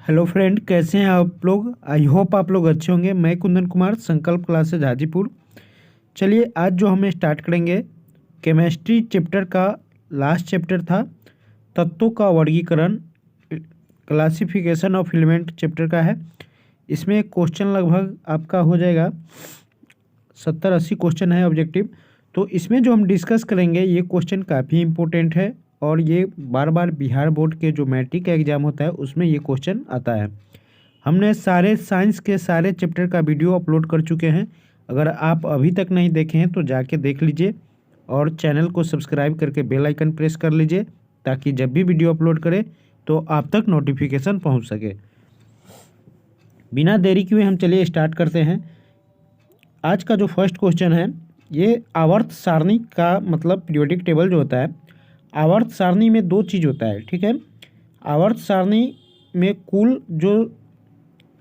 Hello friend, कैसे हैं आप लोग। आई होप आप लोग अच्छे होंगे। मैं कुंदन कुमार, संकल्प क्लासेज हाजीपुर। चलिए आज जो हम स्टार्ट करेंगे, केमिस्ट्री चैप्टर का लास्ट चैप्टर था, तत्वों का वर्गीकरण, क्लासिफिकेशन ऑफ एलिमेंट चैप्टर का है। इसमें क्वेश्चन लगभग आपका हो जाएगा 70-80 क्वेश्चन है ऑब्जेक्टिव। तो इसमें जो हम डिस्कस करेंगे ये क्वेश्चन काफ़ी इंपॉर्टेंट है और ये बार बार बिहार बोर्ड के जो मैट्रिक का एग्ज़ाम होता है उसमें ये क्वेश्चन आता है। हमने सारे साइंस के सारे चैप्टर का वीडियो अपलोड कर चुके हैं। अगर आप अभी तक नहीं देखे हैं तो जाके देख लीजिए और चैनल को सब्सक्राइब करके बेल आइकन प्रेस कर लीजिए ताकि जब भी वीडियो अपलोड करें तो आप तक नोटिफिकेशन पहुंच सके। बिना देरी किए हम चलिए स्टार्ट करते हैं। आज का जो फर्स्ट क्वेश्चन है ये आवर्त सारणी का मतलब पीरियोडिक टेबल जो होता है, आवर्त सारणी में दो चीज़ होता है, ठीक है। आवर्त सारणी में कुल जो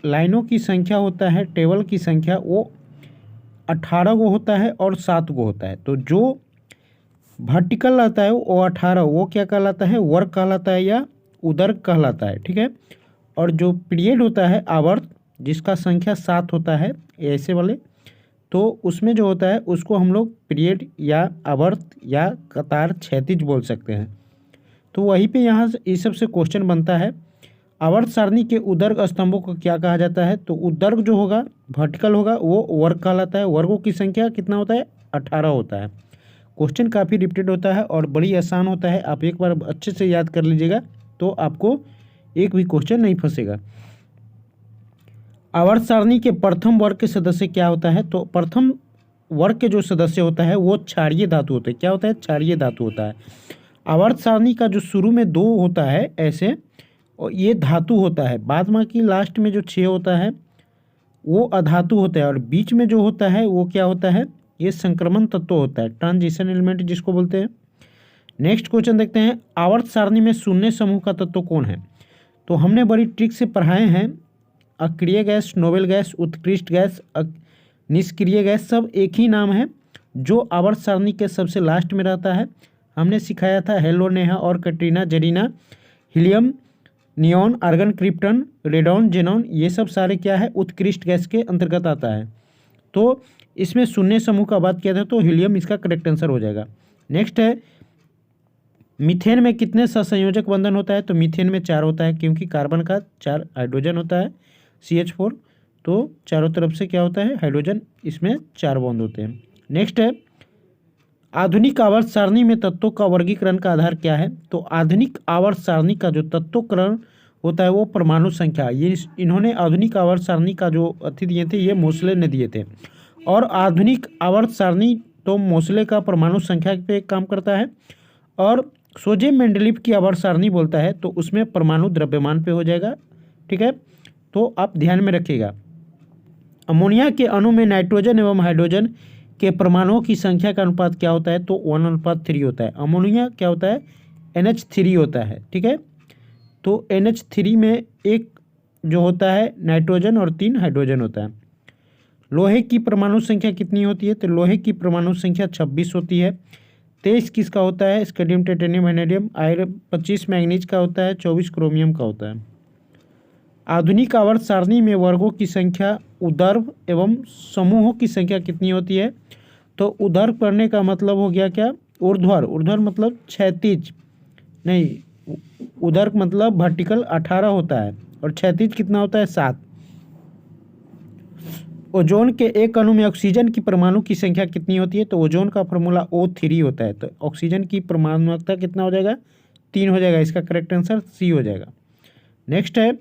लाइनों की संख्या होता है, टेबल की संख्या, वो 18 को होता है और 7 को होता है। तो जो वर्टिकल आता है वो 18, वो क्या कहलाता है, वर्ग कहलाता है या उदर्ग कहलाता है, ठीक है। और जो पीरियड होता है आवर्त जिसका संख्या 7 होता है ऐसे वाले, तो उसमें जो होता है उसको हम लोग पीरियड या आवर्त या कतार क्षैतिज बोल सकते हैं। तो वहीं पे यहाँ से इस सब से क्वेश्चन बनता है, आवर्त सारणी के उदर्ग स्तंभों को क्या कहा जाता है। तो उदर्ग जो होगा, वर्टिकल होगा, वो वर्ग कहलाता है। वर्गों की संख्या कितना होता है, 18 होता है। क्वेश्चन काफ़ी रिपीटेड होता है और बड़ी आसान होता है। आप एक बार अच्छे से याद कर लीजिएगा तो आपको एक भी क्वेश्चन नहीं फंसेगा। आवर्त सारणी के प्रथम वर्ग के सदस्य क्या होता है। तो प्रथम वर्ग के जो सदस्य होता है वो क्षारीय धातु होते हैं। क्या होता है, क्षारीय धातु होता है। आवर्त सारणी का जो शुरू में 2 होता है ऐसे, और ये धातु होता है। बाद में की लास्ट में जो 6 होता है वो अधातु होता है और बीच में जो होता है वो क्या होता है, ये संक्रमण तत्व होता है, ट्रांजिशन एलिमेंट जिसको बोलते हैं। नेक्स्ट क्वेश्चन देखते हैं, आवर्त सारणी में शून्य समूह का तत्व कौन है। तो हमने बड़ी ट्रिक से पढ़ाए हैं, अक्रिय गैस, नोबेल गैस, उत्कृष्ट गैस, निष्क्रिय गैस, सब एक ही नाम है जो आवर्त सारणी के सबसे लास्ट में रहता है। हमने सिखाया था हेलो, नेहा और Katrina, Zarina, helium, neon, argon, krypton, radon, xenon, ये सब सारे क्या है, उत्कृष्ट गैस के अंतर्गत आता है। तो इसमें शून्य समूह का बात किया था तो हीलियम इसका करेक्ट आंसर हो जाएगा। नेक्स्ट है, मीथेन में कितने सहसंयोजक बंधन होता है। तो मीथेन में 4 होता है क्योंकि कार्बन का 4 हाइड्रोजन होता है, CH4, तो चारों तरफ से क्या होता है, हाइड्रोजन, इसमें 4 बॉन्ड होते हैं। नेक्स्ट है, आधुनिक आवर्त सारणी में तत्वों का वर्गीकरण का आधार क्या है। तो आधुनिक आवर्त सारणी का जो तत्वकरण होता है वो परमाणु संख्या। ये इन्होंने आधुनिक आवर्त सारणी का जो अति दिए थे ये मोसले ने दिए थे। और आधुनिक आवर्त सारणी तो मोसले का परमाणु संख्या पे काम करता है, और सोजे मेंडलीव की आवर्त सारणी बोलता है तो उसमें परमाणु द्रव्यमान पे हो जाएगा, ठीक है। तो आप ध्यान में रखिएगा। अमोनिया के अणु में नाइट्रोजन एवं हाइड्रोजन के परमाणुओं की संख्या का अनुपात क्या होता है। तो 1:3 होता है। अमोनिया क्या होता है, NH3 होता है, ठीक है। तो NH3 में एक जो होता है नाइट्रोजन और 3 हाइड्रोजन होता है। लोहे की परमाणु संख्या कितनी होती है। तो लोहे की परमाणु संख्या 26 होती है। 23 किसका होता है, स्केडियम, टाइटेनियम, वेनेडियम, आयरन, 25 मैंगनीज का होता है, 24 क्रोमियम का होता है। आधुनिक आवर्त सारणी में वर्गों की संख्या, उदर्भ एवं समूहों की संख्या कितनी होती है। तो उदर्भ करने का मतलब हो गया क्या, ऊर्ध्वाधर, ऊर्ध्वाधर मतलब क्षैतिज नहीं, उदर्भ मतलब वर्टिकल 18 होता है और क्षैतिज कितना होता है, 7। ओजोन के एक अणु में ऑक्सीजन की परमाणु की संख्या कितनी होती है। तो ओजोन का फॉर्मूला O3 होता है। तो ऑक्सीजन की परमाणुकता कितना हो जाएगा, 3 हो जाएगा। इसका करेक्ट आंसर C हो जाएगा। नेक्स्ट है,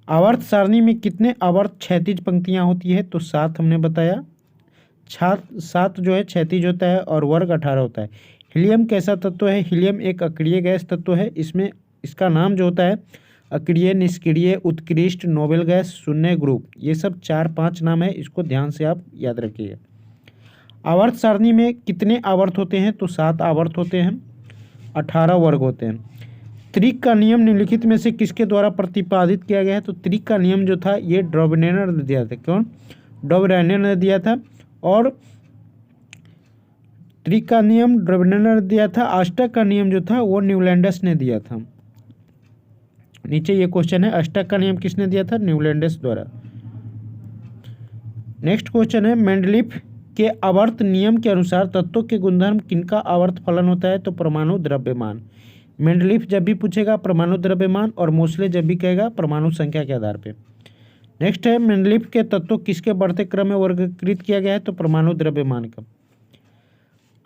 आवर्त सारणी में कितने आवर्त क्षैतिज पंक्तियां होती है। तो 7 हमने बताया, 7 जो है क्षैतिज होता है और वर्ग 18 होता है। हीलियम कैसा तत्व है, हीलियम एक अक्रिय गैस तत्व है। इसमें इसका नाम जो होता है अक्रिय, निष्क्रिय, उत्कृष्ट, नोबेल गैस, शून्य, ग्रुप, ये सब 4-5 नाम है, इसको ध्यान से आप याद रखिएगा। आवर्त सारणी में कितने आवर्त होते हैं। तो 7 आवर्त होते हैं, 18 वर्ग होते हैं। त्रिक का नियम निम्नलिखित में से किसके द्वारा प्रतिपादित किया गया है। तो त्रिक का नियम जो था ये ड्रॉबनेर ने दिया था। कौन, ड्रॉबनेर ने दिया था। और त्रिक का नियम ड्रॉबनेर ने दिया था। अष्टक का नियम जो था वो न्यूलैंडस ने दिया था। नीचे ये क्वेश्चन है, अष्टक का नियम किसने दिया था? न्यूलैंडस द्वारा। नेक्स्ट क्वेश्चन है, मेंडलीफ के आवर्त नियम के अनुसार तत्वों के गुणधर्म किनका आवर्त फलन होता है? तो परमाणु द्रव्यमान। मेंडलीफ जब भी पूछेगा परमाणु द्रव्यमान, और मोस्ले जब भी कहेगा परमाणु संख्या के आधार पे। नेक्स्ट है, मेंडलीफ के तत्वों किसके बढ़ते क्रम में वर्गीकृत किया गया है? तो परमाणु द्रव्यमान का।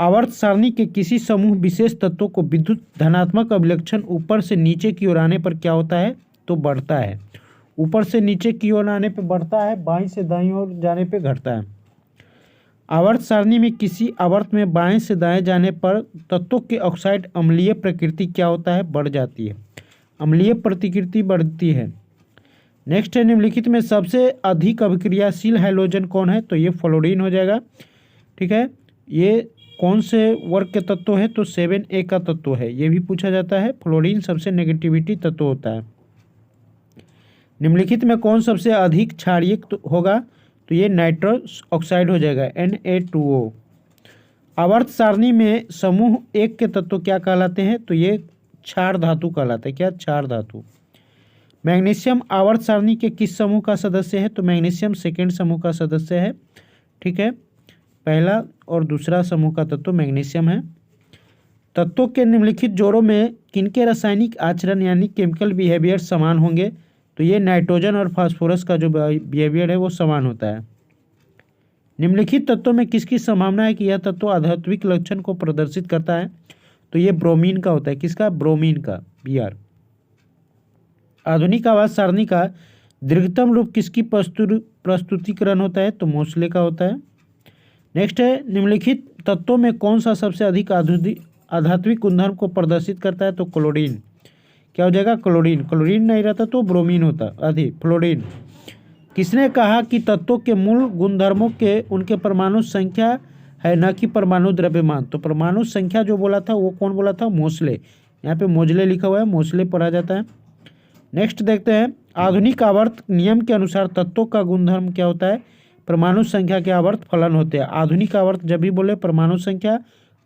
आवर्त सारणी के किसी समूह विशेष तत्वों को विद्युत धनात्मक अभिलक्षण ऊपर से नीचे की ओर आने पर क्या होता है? तो बढ़ता है। ऊपर से नीचे की ओर आने पर बढ़ता है, बाईं से दाईं ओर जाने पर घटता है। आवर्त सारणी में किसी आवर्त में बाएं से दाएं जाने पर तत्वों के ऑक्साइड अम्लीय प्रकृति क्या होता है? बढ़ जाती है, अम्लीय प्रतिकृति बढ़ती है। नेक्स्ट है, निम्नलिखित में सबसे अधिक अभिक्रियाशील हैलोजन कौन है? तो ये फ्लोरीन हो जाएगा। ठीक है, ये कौन से वर्ग के तत्व है? तो 7A का तत्व है, ये भी पूछा जाता है। फ्लोरीन सबसे नेगेटिविटी तत्व होता है। निम्नलिखित में कौन सबसे अधिक क्षारीय होगा? तो ये नाइट्रस ऑक्साइड हो जाएगा, Na2O। आवर्त सारणी में समूह 1 के तत्व क्या कहलाते हैं? तो ये क्षार धातु कहलाते हैं। क्या? क्षार धातु। मैग्नीशियम आवर्त सारणी के किस समूह का सदस्य है? तो मैग्नीशियम सेकेंड समूह का सदस्य है। ठीक है, पहला और दूसरा समूह का तत्व मैग्नीशियम है। तत्वों के निम्नलिखित जोड़ों में किनके रासायनिक आचरण यानी केमिकल बिहेवियर समान होंगे? तो ये नाइट्रोजन और फास्फोरस का जो बिहेवियर है वो समान होता है। निम्नलिखित तत्वों में किसकी संभावना है कि यह तत्व आध्यात्मिक लक्षण को प्रदर्शित करता है? तो ये ब्रोमीन का होता है। किसका? ब्रोमीन का, Br। आधुनिक आवर्त सारणी का दीर्घतम रूप किसकी प्रस्तुतिकरण होता है? तो मोस्ले का होता है। नेक्स्ट है, निम्नलिखित तत्वों में कौन सा सबसे अधिक आध्यात्मिक गुणधर्म को प्रदर्शित करता है? तो क्लोरीन। क्या हो जाएगा? क्लोरीन। क्लोरीन नहीं रहता तो ब्रोमीन होता, फ्लोरीन। किसने कहा कि तत्वों के मूल गुणधर्मों के उनके परमाणु संख्या है, न कि परमाणु द्रव्यमान? तो परमाणु संख्या जो बोला था वो कौन बोला था? मोस्ले। यहाँ पे मोजले लिखा हुआ है, मोस्ले पढ़ा जाता है। नेक्स्ट देखते हैं, आधुनिक आवर्त नियम के अनुसार तत्वों का गुणधर्म क्या होता है? परमाणु संख्या के आवर्त फलन होते हैं। आधुनिक आवर्त जब भी बोले परमाणु संख्या,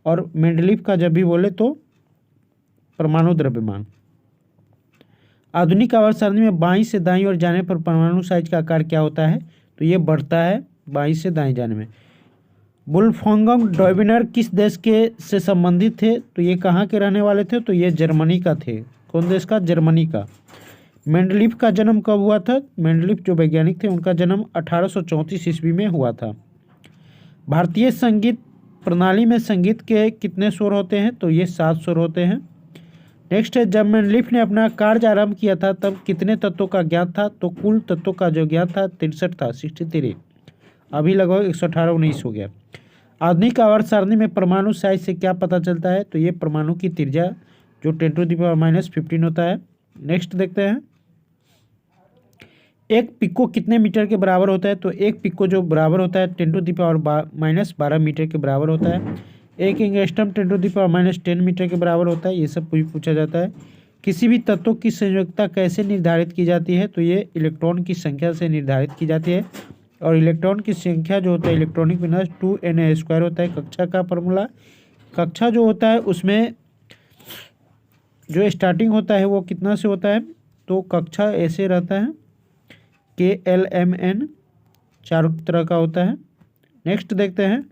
और मेंडलीफ का जब भी बोले तो परमाणु द्रव्यमान। आधुनिक आवर्त सारणी में बाईं से दाईं ओर जाने पर परमाणु साइज का आकार क्या होता है? तो ये बढ़ता है बाईं से दाईं जाने में। वुल्फगांग डॉयबिनर किस देश के से संबंधित थे? तो ये कहाँ के रहने वाले थे? तो ये जर्मनी का थे। कौन देश का? जर्मनी का। मेंडलीफ का जन्म कब हुआ था? मेंडलीफ जो वैज्ञानिक थे उनका जन्म 1834 ईस्वी में हुआ था। भारतीय संगीत प्रणाली में संगीत के कितने स्वर होते हैं? तो ये 7 स्वर होते हैं। नेक्स्ट है, जब मेंडलीफ ने अपना कार्य आरंभ किया था तब कितने तत्वों का ज्ञात था? तो कुल तत्वों का जो ज्ञात था 63 था, 63। अभी लगभग 118-19 हो गया। आधुनिक आवर्त सारणी में परमाणु साइज से क्या पता चलता है? तो ये परमाणु की त्रिज्या जो 10⁻⁻15 होता है। नेक्स्ट देखते हैं, एक पिको कितने मीटर के बराबर होता है? तो एक पिको जो बराबर होता है 10⁻12 मीटर के बराबर होता है। एक एंगस्ट्रम 10⁻10 मीटर के बराबर होता है। ये सब पूछा जाता है। किसी भी तत्व की संयोजकता कैसे निर्धारित की जाती है? तो ये इलेक्ट्रॉन की संख्या से निर्धारित की जाती है। और इलेक्ट्रॉन की संख्या जो होता है इलेक्ट्रॉनिक विन्यास 2Na² होता है। कक्षा का फॉर्मूला, कक्षा जो होता है उसमें जो स्टार्टिंग होता है वो कितना से होता है? तो कक्षा ऐसे रहता है, KLMN, चारों तरह का होता है। नेक्स्ट देखते हैं,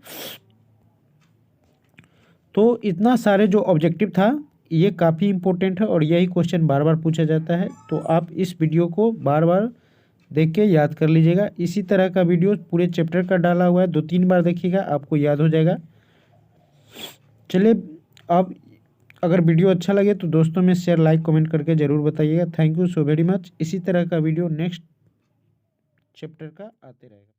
तो इतना सारे जो ऑब्जेक्टिव था ये काफ़ी इंपॉर्टेंट है और यही क्वेश्चन बार बार पूछा जाता है। तो आप इस वीडियो को बार बार देख के याद कर लीजिएगा। इसी तरह का वीडियो पूरे चैप्टर का डाला हुआ है, 2-3 बार देखिएगा आपको याद हो जाएगा। चलिए, अब अगर वीडियो अच्छा लगे तो दोस्तों में शेयर, लाइक, कमेंट करके ज़रूर बताइएगा। Thank you so very much. इसी तरह का वीडियो नेक्स्ट चैप्टर का आते रहेगा।